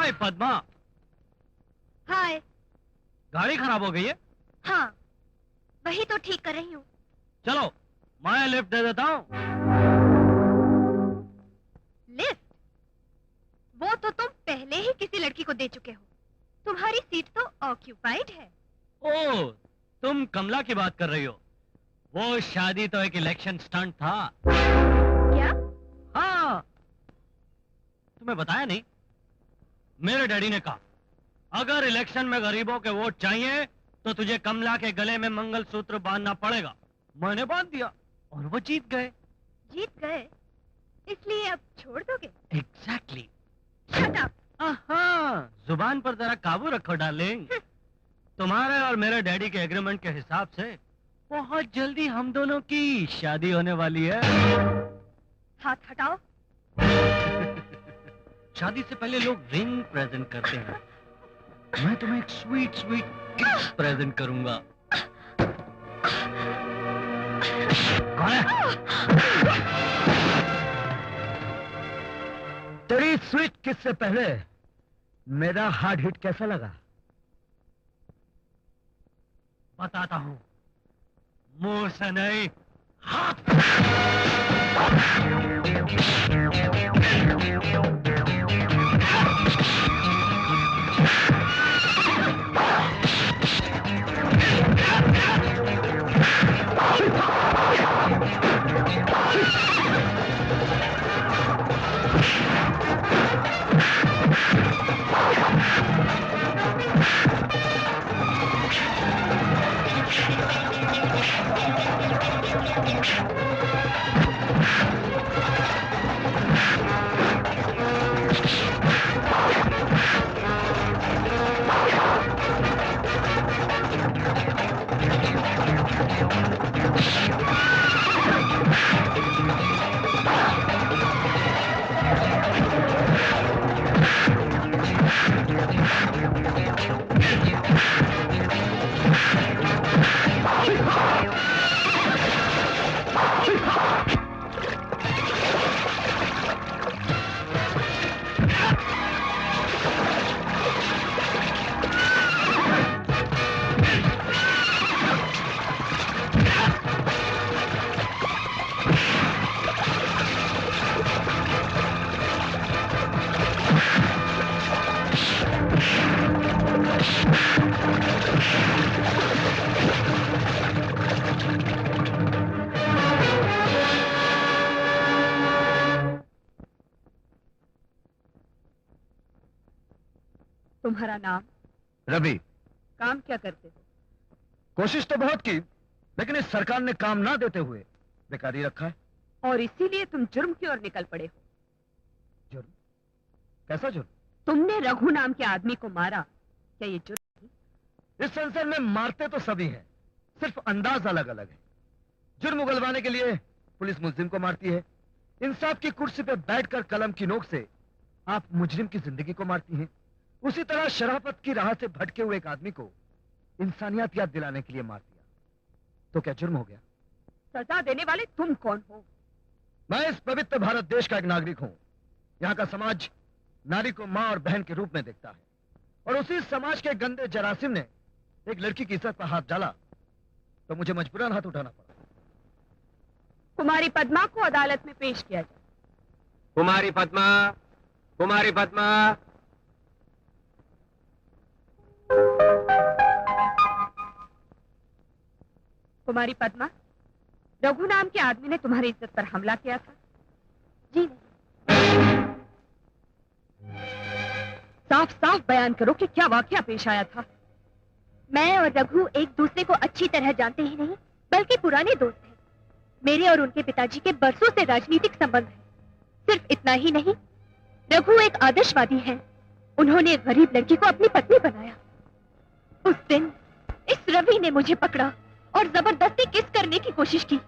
हाय पद्मा। हाय। गाड़ी खराब हो गई है? हाँ, वही तो ठीक कर रही हूँ। चलो मैं लिफ्ट दे देता हूँ। लिफ्ट? वो तो तुम पहले ही किसी लड़की को दे चुके हो। तुम्हारी सीट तो ऑक्यूपाइड है। ओह, तुम कमला की बात कर रही हो। वो शादी तो एक इलेक्शन स्टंट था। क्या? हाँ, तुम्हें बताया नहीं? मेरे डैडी ने कहा अगर इलेक्शन में गरीबों के वोट चाहिए तो तुझे कमला के गले में मंगलसूत्र बांधना पड़ेगा। मैंने बांध दिया और वो जीत गए। जीत गए? इसलिए अब छोड़ दोगे? एग्जैक्टली। Shut up. हाँ, जुबान पर जरा काबू रखो डार्लिंग। तुम्हारे और मेरे डैडी के एग्रीमेंट के हिसाब से बहुत जल्दी हम दोनों की शादी होने वाली है। हाथ हटाओ। शादी से पहले लोग रिंग प्रेजेंट करते हैं। मैं तुम्हें एक स्वीट स्वीट किस प्रेजेंट करूंगा। कौन है? तेरी स्वीट किस से पहले मेरा हार्ड हिट कैसा लगा? बताता हूं, मुंह से नहीं, हाथ। तुम्हारा नाम? रवि। काम क्या करते हो? कोशिश तो बहुत की, लेकिन इस सरकार ने काम ना देते हुए बेकारी रखा है। और इसीलिए तुम जुर्म की ओर निकल पड़े हो। जुर्म? कैसा जुर्म? तुमने रघु नाम के आदमी को मारा, क्या ये जुर्म थी? इस संसार में मारते तो सभी हैं, सिर्फ अंदाज अलग अलग है। जुर्म उगलवाने के लिए पुलिस मुल्जिम को मारती है, इंसाफ की कुर्सी पे बैठकर कलम की नोक से आप मुजरिम की जिंदगी को मारती हैं। उसी तरह शराफत की राह से भटके हुए एक आदमी को इंसानियत याद दिलाने के लिए मार दिया, तो क्या जुर्म हो गया? सजा देने वाले तुम कौन हो? मैं इस पवित्र भारत देश का एक नागरिक हूं। यहाँ का समाज नारी को मां और बहन के रूप में देखता है, और उसी समाज के गंदे जरासिम ने एक लड़की की इज्जत पर हाथ डाला तो मुझे मजबूरन हाथ उठाना पड़ा। कुमारी पद्मा को अदालत में पेश किया जाए। कुमारी पद्मा, कुमारी पद्मा। कुमारी पद्मा, रघु नाम के आदमी ने तुम्हारी इज्जत पर हमला किया था? जी नहीं। साफ साफ बयान करो कि क्या वाकया पेश आया था। मैं और रघु एक दूसरे को अच्छी तरह जानते ही नहीं, बल्कि पुराने दोस्त हैं। मेरे और उनके पिताजी के बरसों से राजनीतिक संबंध हैं। सिर्फ इतना ही नहीं, रघु एक आदर्शवादी हैं। उन्होंने एक गरीब लड़की को अपनी पत्नी बनाया। उस दिन इस रवि ने मुझे पकड़ा और जबरदस्ती किस करने की कोशिश की।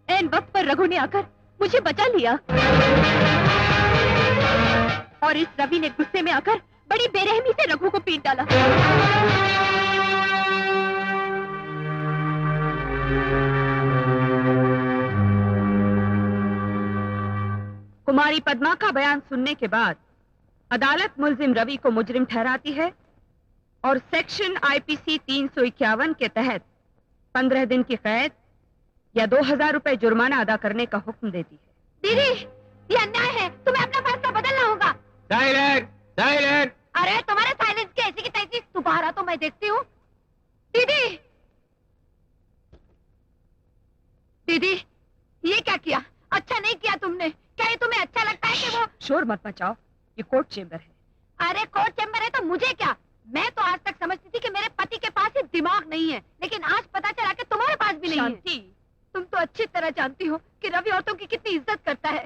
ऐन वक्त पर रघु ने आकर मुझे बचा लिया, और इस रवि ने गुस्से में आकर बड़ी बेरहमी से रघु को पीट डाला। कुमारी पद्मा का बयान सुनने के बाद अदालत मुलजिम रवि को मुजरिम ठहराती है और सेक्शन आईपीसी 351 के तहत 15 दिन की कैद या 2000 रुपए जुर्माना अदा करने का हुक्म देती है। दीदी, ये अन्याय है, तुम्हें अपना फैसला बदलना होगा। Silent, silent. अरे तुम्हारे साइलेंस की ऐसी की तैसी दोबारा तो मैं देखती हूँ। दीदी, दीदी, ये क्या किया? अच्छा नहीं किया तुमने। क्या ये तुम्हें अच्छा लगता है कि वो? शोर मत मचाओ, ये कोर्ट चेम्बर है। अरे कोर्ट चैम्बर है तो मुझे क्या? मैं तो आज तक समझती थी कि मेरे पति के पास ही दिमाग नहीं है, लेकिन आज पता चला कि तुम्हारे पास भी नहीं है। शांति, तुम तो अच्छी तरह जानती हो कि रवि औरतों की कितनी इज्जत करता है।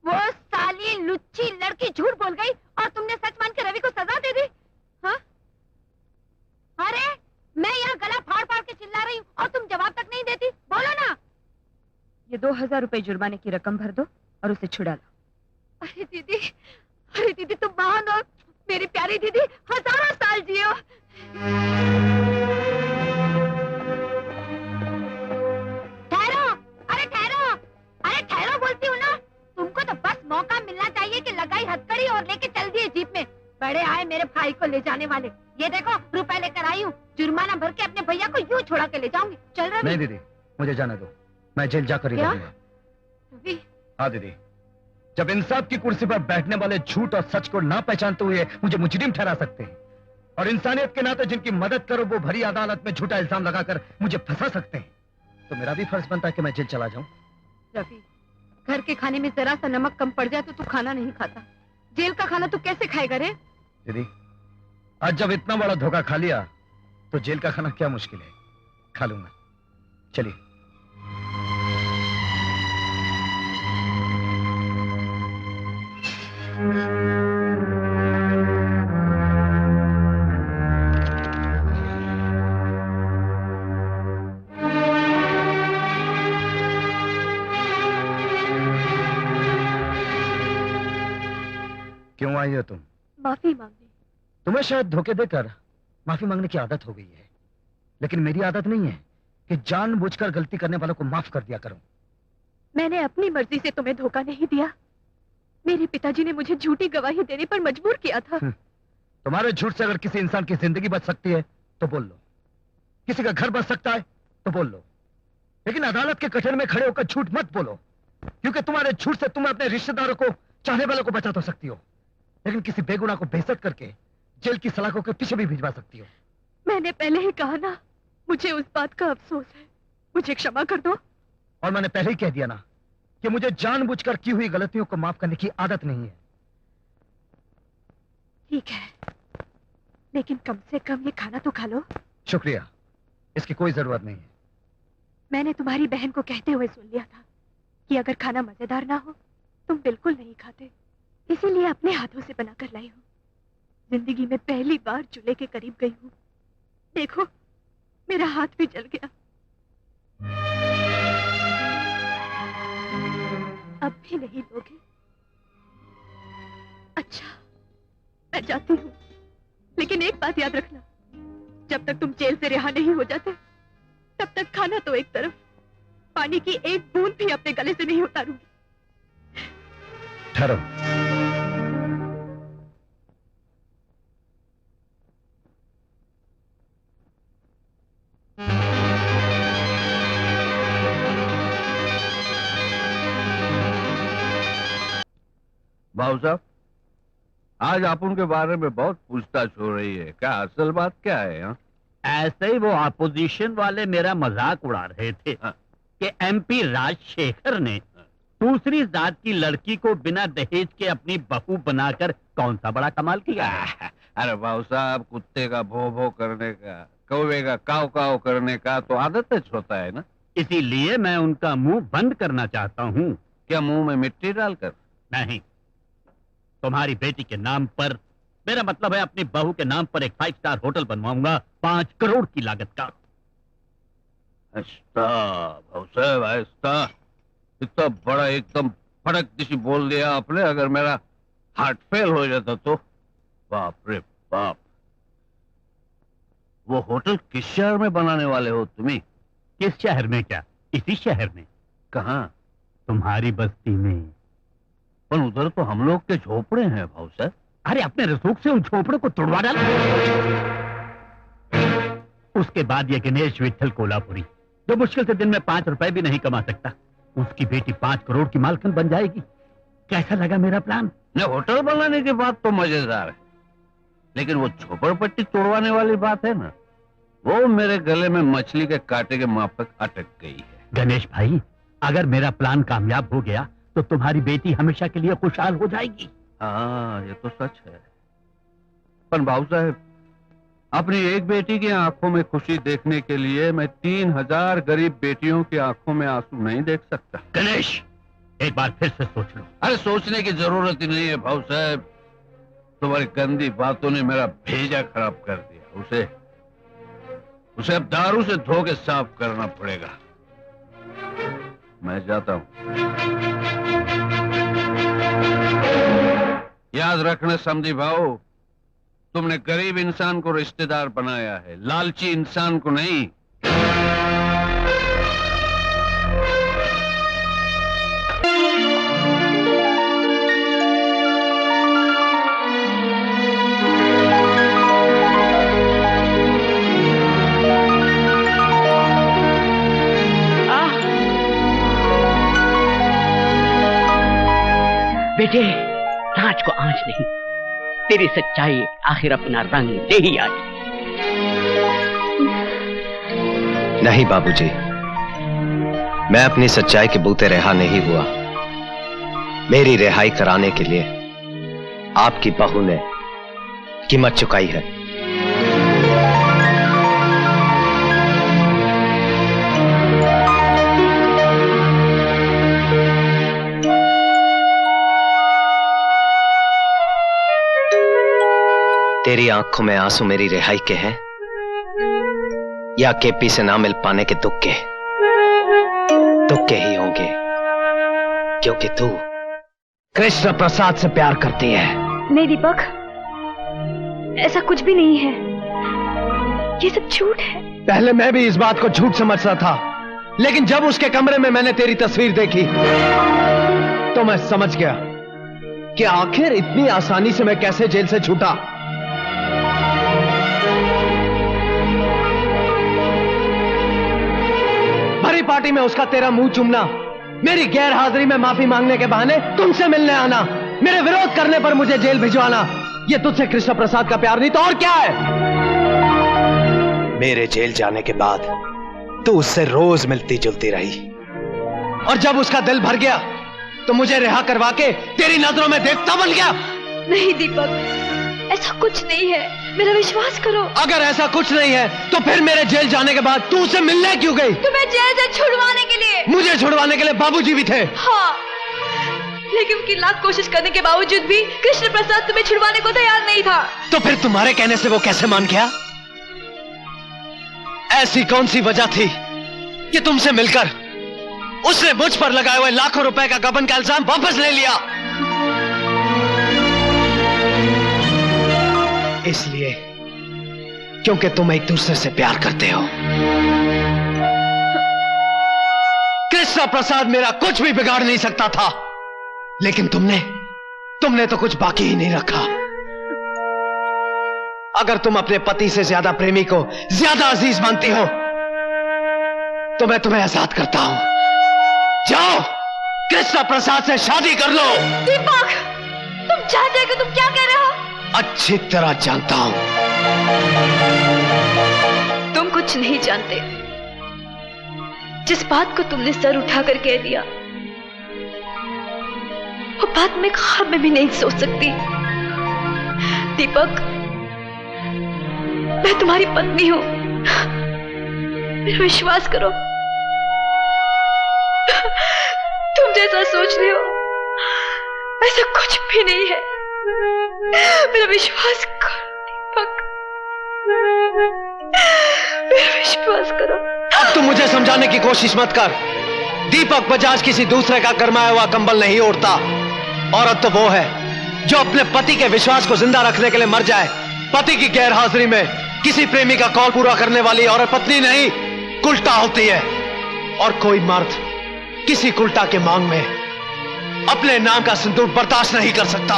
वो साली लुच्ची लड़की झूठ बोल गई और तुमने सच मान के रवि को सजा दे दी। हाँ? अरे मैं यहाँ गला फाड़ फाड़ के चिल्ला रही हूँ और तुम जवाब तक नहीं देती। बोलो ना। ये 2000 रुपए जुर्माने की रकम भर दो और उसे छुड़ा लो। अरे दीदी तुम महान हो। मेरी प्यारी दीदी, हजारों साल जियो। ठहरो, अरे ठहरो, अरे ठहरो बोलती हूँ ना। तुमको तो बस मौका मिलना चाहिए कि लगाई हथकड़ी और लेके चल दिए जीप में। बड़े आए मेरे भाई को ले जाने वाले। ये देखो रुपए लेकर आई हूँ, जुर्माना भर के अपने भैया को यूं छोड़ा के ले जाऊंगी। चल रही? नहीं दीदी, मुझे जाने दो, मैं जेल जाकर ही क्या? रहूंगा। रवि, हाँ दीदी, जब इंसाफ की कुर्सी पर बैठने वाले झूठ और सच को ना पहचानते हुए मुझे मुजरिम ठहरा सकते हैं, और इंसानियत के नाते जिनकी मदद करो वो भरी अदालत में झूठा इल्जाम लगाकर मुझे फंसा सकते हैं, तो मेरा भी फर्ज बनता है कि मैं जेल चला जाऊं। रवि, घर के खाने में जरा सा नमक कम पड़ जाए तो तू खाना नहीं खाता। जेल का खाना तू कैसे खाएगा रे? दीदी, आज जब इतना बड़ा धोखा खा लिया तो जेल का खाना क्या मुश्किल है, खा लूंगा। चलिए। क्यों आई हो तुम? माफी मांगने। तुम्हें शायद धोखे देकर माफी मांगने की आदत हो गई है, लेकिन मेरी आदत नहीं है कि जानबूझकर गलती करने वालों को माफ कर दिया करूं। मैंने अपनी मर्जी से तुम्हें धोखा नहीं दिया। मेरे पिताजी ने मुझे झूठी गवाही देने पर मजबूर किया था। तुम्हारे झूठ से अगर किसी इंसान की जिंदगी बच सकती है तो बोल लो, किसी का घर बच सकता है तो बोल लो, लेकिन अदालत के कठघरे में खड़े होकर झूठ मत बोलो, क्योंकि तुम्हारे झूठ से तुम अपने रिश्तेदारों को, चाहने वालों को बचा तो सकती हो, लेकिन किसी बेगुनाह को बेइज्जत करके जेल की सलाखों के पीछे भी भिजवा सकती हो। मैंने पहले ही कहा ना, मुझे उस बात का अफसोस है। मुझे क्षमा कर दो। और मैंने पहले ही कह दिया ना कि मुझे जानबूझकर की हुई गलतियों को माफ करने की आदत नहीं है। ठीक है, लेकिन कम से कम ये खाना तो खा लो। शुक्रिया, इसकी कोई जरूरत नहीं है। मैंने तुम्हारी बहन को कहते हुए सुन लिया था कि अगर खाना मजेदार ना हो तुम बिल्कुल नहीं खाते, इसीलिए अपने हाथों से बनाकर लाई हूँ। जिंदगी में पहली बार चूल्हे के करीब गई हूँ। देखो मेरा हाथ भी जल गया। अब भी नहीं लोगे? अच्छा, मैं जाती हूँ, लेकिन एक बात याद रखना, जब तक तुम जेल से रिहा नहीं हो जाते तब तक खाना तो एक तरफ, पानी की एक बूंद भी अपने गले से नहीं उतारूंगी। ठहरो। भाऊ साहब, आज आप उनके बारे में बहुत पूछताछ हो रही है, क्या असल बात क्या है? हाँ? ऐसे ही वो अपोजिशन वाले मेरा मजाक उड़ा रहे थे कि एमपी राजशेखर ने दूसरी जात की लड़की को बिना दहेज के अपनी बहू बनाकर कौन सा बड़ा कमाल किया। अरे भाऊ साहब, कुत्ते का भो भो करने का, कौवे का काव काव करने का तो आदत होता है ना। इसीलिए मैं उनका मुंह बंद करना चाहता हूँ। क्या मुंह में मिट्टी डालकर? नहीं, तुम्हारी बेटी के नाम पर, मेरा मतलब है अपनी बहू के नाम पर एक 5 स्टार होटल बनवाऊंगा 5 करोड़ की लागत का। अच्छा भाऊ साहब, ऐसा इतना बड़ा एकदम फड़क दिशी बोल दिया आपने। अगर मेरा हार्ट फेल हो जाता तो बाप रे बाप। वो होटल किस शहर में बनाने वाले हो तुम्हें? किस शहर में? क्या इसी शहर में? कहाँ? तुम्हारी बस्ती में। पर उधर तो हम लोग के झोपड़े हैं भाऊ साहब। अरे अपने रसूख से उन झोपड़ों को तोड़वा डाला। उसके बाद ये गणेश विट्ठल कोल्हापुरी, जो मुश्किल से दिन में 5 रुपए भी नहीं कमा सकता, उसकी बेटी 5 करोड़ की मालकिन बन जाएगी। कैसा लगा मेरा प्लान? होटल बनाने की बात तो मजेदार है, लेकिन वो झोपड़पट्टी तोड़वाने वाली बात है ना, वो मेरे गले में मछली के कांटे के माफक अटक गई है। गणेश भाई, अगर मेरा प्लान कामयाब हो गया तो तुम्हारी बेटी हमेशा के लिए खुशहाल हो जाएगी। हाँ, ये तो सच है। पर बाबू साहब, अपनी एक बेटी की आंखों में खुशी देखने के लिए मैं 3000 गरीब बेटियों की आंखों में आंसू नहीं देख सकता। गणेश, एक बार फिर से सोच लो। अरे सोचने की जरूरत ही नहीं है भाऊ साहब, तुम्हारी गंदी बातों ने मेरा भेजा खराब कर दिया। उसे अब दारू से धो के साफ करना पड़ेगा। मैं जाता हूं। याद रखना समझी भाऊ, तुमने गरीब इंसान को रिश्तेदार बनाया है, लालची इंसान को नहीं। बेटे, कांच को आंच नहीं, तेरी सच्चाई आखिर अपना रंग ले ही आई। नहीं बाबूजी, मैं अपनी सच्चाई के बूते रिहा नहीं हुआ। मेरी रिहाई कराने के लिए आपकी बहू ने कीमत चुकाई है। तेरी आंखों में आंसू मेरी रिहाई के हैं या केपी से ना मिल पाने के दुख के? दुख के ही होंगे, क्योंकि तू कृष्ण प्रसाद से प्यार करती है। नहीं दीपक, ऐसा कुछ भी नहीं है, ये सब झूठ है। पहले मैं भी इस बात को झूठ समझता था, लेकिन जब उसके कमरे में मैंने तेरी तस्वीर देखी तो मैं समझ गया कि आखिर इतनी आसानी से मैं कैसे जेल से छूटा। भरी पार्टी में उसका तेरा मुंह चूमना, मेरी गैर हाजिरी में माफी मांगने के बहाने तुमसे मिलने आना, मेरे विरोध करने पर मुझे जेल भिजवाना, ये तुझसे कृष्ण प्रसाद का प्यार नहीं तो और क्या है? मेरे जेल जाने के बाद तू उससे रोज मिलती जुलती रही, और जब उसका दिल भर गया तो मुझे रिहा करवा के तेरी नजरों में देवता बन गया। नहीं दीपक, ऐसा कुछ नहीं है, मेरा विश्वास करो। अगर ऐसा कुछ नहीं है तो फिर मेरे जेल जाने के बाद तू उसे मिलने क्यों गई? तुम्हें जेल से छुड़वाने के लिए। मुझे छुड़वाने के लिए बाबूजी भी थे। हाँ, लेकिन उनकी लाख कोशिश करने के बावजूद भी कृष्ण प्रसाद तुम्हें छुड़वाने को तैयार नहीं था। तो फिर तुम्हारे कहने से वो कैसे मान गया? ऐसी कौन सी वजह थी कि तुमसे मिलकर उसने मुझ पर लगाए हुए लाखों रुपए का गबन का इल्जाम वापस ले लिया? इसलिए क्योंकि तुम एक दूसरे से प्यार करते हो। कृष्ण प्रसाद मेरा कुछ भी बिगाड़ नहीं सकता था, लेकिन तुमने तो कुछ बाकी ही नहीं रखा। अगर तुम अपने पति से ज्यादा प्रेमी को ज्यादा अजीज मानती हो तो मैं तुम्हें आजाद करता हूं। जाओ, कृष्ण प्रसाद से शादी कर लो। दीपक, तुम जानते हो कि तुम क्या कह रहे हो? अच्छी तरह जानता हूं। तुम कुछ नहीं जानते। जिस बात को तुमने सर उठाकर कह दिया, वो बात मैं ख्वाब में भी नहीं सोच सकती। दीपक, मैं तुम्हारी पत्नी हूं, मेरा विश्वास करो। तुम जैसा सोच रहे हो ऐसा कुछ भी नहीं है, मेरा विश्वास करो दीपक, मेरा विश्वास करो। अब तुम मुझे समझाने की कोशिश मत कर। दीपक बजाज किसी दूसरे का गरमाया हुआ कंबल नहीं ओढ़ता। औरत तो वो है जो अपने पति के विश्वास को जिंदा रखने के लिए मर जाए। पति की गैर हाजिरी में किसी प्रेमी का कॉल पूरा करने वाली औरत पत्नी नहीं, कुल्टा होती है। और कोई मर्द किसी कुल्टा के मांग में अपने नाम का सिंदूर बर्दाश्त नहीं कर सकता।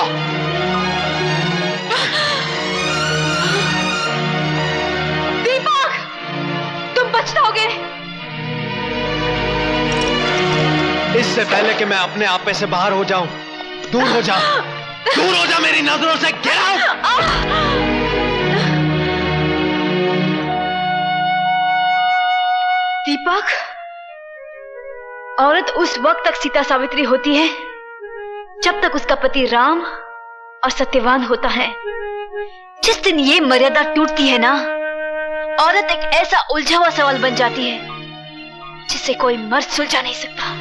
इससे पहले कि मैं अपने आपे से बाहर हो जाऊं, दूर हो जा, दूर हो जा मेरी नजरों से। Get out. दीपक, औरत उस वक्त तक सीता सावित्री होती है जब तक उसका पति राम और सत्यवान होता है। जिस दिन ये मर्यादा टूटती है ना, औरत एक ऐसा उलझा हुआ सवाल बन जाती है जिसे कोई मर्द सुलझा नहीं सकता।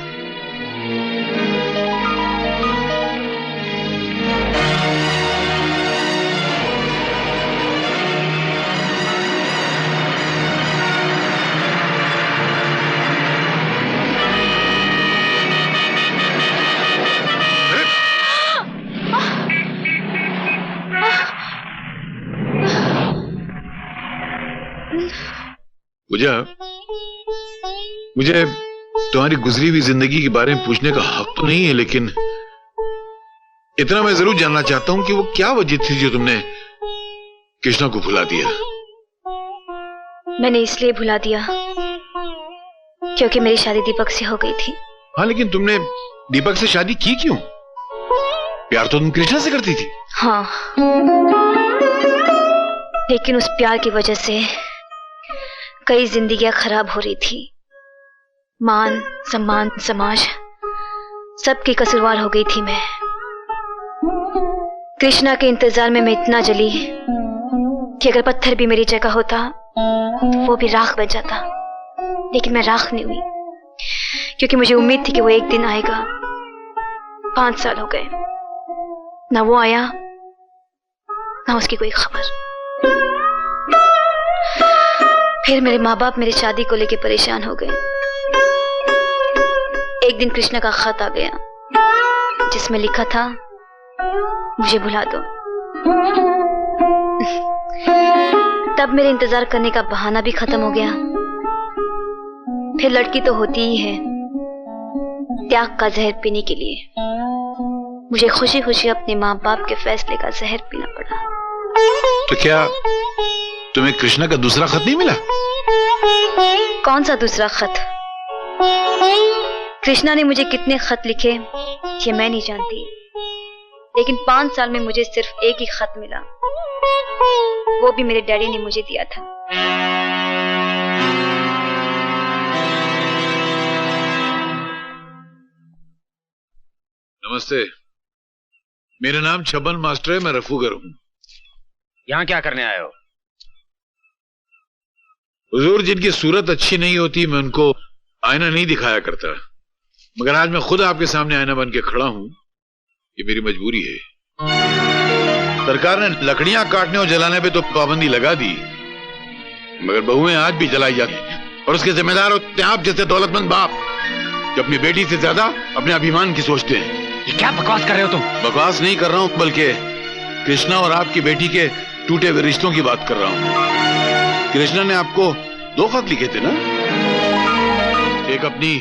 पूजा, मुझे तुम्हारी गुजरी हुई जिंदगी के बारे में पूछने का हक तो नहीं है, लेकिन इतना मैं जरूर जानना चाहता हूं कि वो क्या वजह थी जो तुमने कृष्णा को भुला दिया। मैंने इसलिए भुला दिया क्योंकि मेरी शादी दीपक से हो गई थी। हाँ, लेकिन तुमने दीपक से शादी की क्यों? प्यार तो तुम कृष्णा से करती थी। हाँ, लेकिन उस प्यार की वजह से कई जिंदगियां खराब हो रही थी। मान सम्मान समाज सबकी कसूरवार हो गई थी मैं। कृष्णा के इंतजार में मैं इतना जली कि अगर पत्थर भी मेरी जगह होता तो वो भी राख बन जाता। लेकिन मैं राख नहीं हुई क्योंकि मुझे उम्मीद थी कि वो एक दिन आएगा। 5 साल हो गए, ना वो आया ना उसकी कोई खबर। फिर मेरे माँ बाप मेरी शादी को लेकर परेशान हो गए। एक दिन कृष्णा का खत आ गया जिसमें लिखा था, मुझे भुला दो। तब मेरे इंतजार करने का बहाना भी खत्म हो गया। फिर लड़की तो होती ही है त्याग का जहर पीने के लिए। मुझे खुशी खुशी अपने माँ बाप के फैसले का जहर पीना पड़ा। तो क्या तुम्हें कृष्णा का दूसरा खत नहीं मिला? कौन सा दूसरा खत? कृष्णा ने मुझे कितने खत लिखे ये मैं नहीं जानती, लेकिन 5 साल में मुझे सिर्फ एक ही खत मिला। वो भी मेरे डैडी ने मुझे दिया था। नमस्ते, मेरा नाम छबन मास्टर है, मैं रफूगर हूं। यहाँ क्या करने आए हो? हुजूर, जिनकी सूरत अच्छी नहीं होती मैं उनको आईना नहीं दिखाया करता, मगर आज मैं खुद आपके सामने आईना बन के खड़ा हूं। ये मेरी मजबूरी है। सरकार ने लकड़ियां काटने और जलाने पे तो पाबंदी लगा दी, मगर बहुएं आज भी जलाई जाती हैं और उसके जिम्मेदार होते हैं आप जैसे दौलतमंद बाप जो अपनी बेटी से ज्यादा अपने अभिमान की सोचते हैं। ये क्या बकवास कर रहे हो तुम? बकवास नहीं कर रहा हूं, बल्कि कृष्णा और आपकी बेटी के टूटे हुए रिश्तों की बात कर रहा हूं। कृष्णा ने आपको 2 खत लिखे थे ना, एक अपनी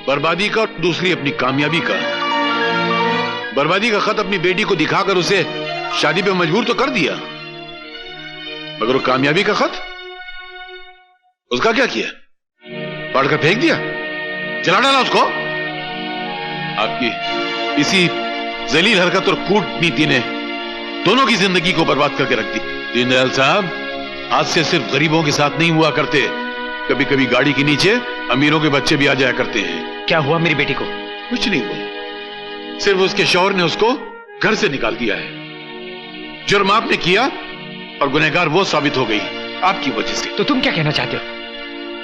बर्बादी का और दूसरी अपनी कामयाबी का। बर्बादी का खत अपनी बेटी को दिखाकर उसे शादी पे मजबूर तो कर दिया, मगर वो कामयाबी का खत, उसका क्या किया? पढ़कर फेंक दिया, जला डाला उसको। आपकी इसी जलील हरकत और कूटनीति ने दोनों की जिंदगी को बर्बाद करके रख दी। दीनदयाल साहब, आज से सिर्फ गरीबों के साथ नहीं हुआ करते, कभी कभी गाड़ी के नीचे अमीरों के बच्चे भी आ जाया करते हैं। क्या हुआ मेरी बेटी को? कुछ नहीं हुआ, सिर्फ उसके शौहर ने उसको घर से निकाल दिया है। जुर्म आपने किया और गुनहगार वो साबित हो गई आपकी वजह से। तो तुम क्या कहना चाहते हो?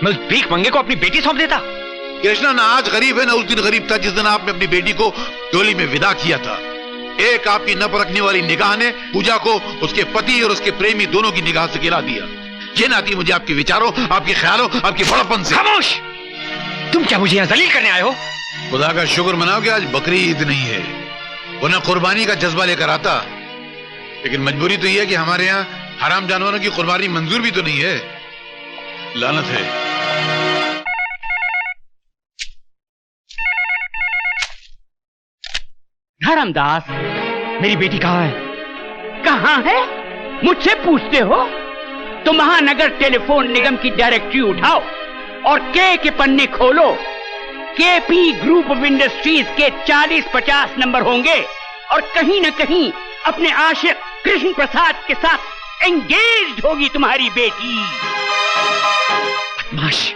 मैं भीख मंगे को अपनी बेटी सौंप देता? कृष्णा ना आज गरीब है ना उस दिन गरीब था जिस दिन आपने अपनी बेटी को डोली में विदा किया था। एक आपकी न परखने वाली निगाह ने पूजा को उसके पति और उसके प्रेमी दोनों की निगाह से गिरा दिया। ये नाती मुझे आपके विचारों, आपके ख्यालों, आपकी बड़प्पन से। खामोश! तुम क्या मुझे यहाँ जलील करने आए हो? खुदा का शुक्र मनाओ कि आज बकरी ईद नहीं है, वरना कुर्बानी का जज्बा लेकर आता। लेकिन मजबूरी तो यह है कि हमारे यहाँ हराम जानवरों की कुर्बानी मंजूर भी तो नहीं है। लानत है। धर्मदास, मेरी बेटी कहाँ है? कहाँ है? मुझसे पूछते हो? तो महानगर टेलीफोन निगम की डायरेक्टरी उठाओ और के पन्ने खोलो। केपी ग्रुप ऑफ इंडस्ट्रीज के 40-50 नंबर होंगे और कहीं न कहीं अपने आशिक कृष्ण प्रसाद के साथ एंगेज होगी तुम्हारी बेटी। बदमाश।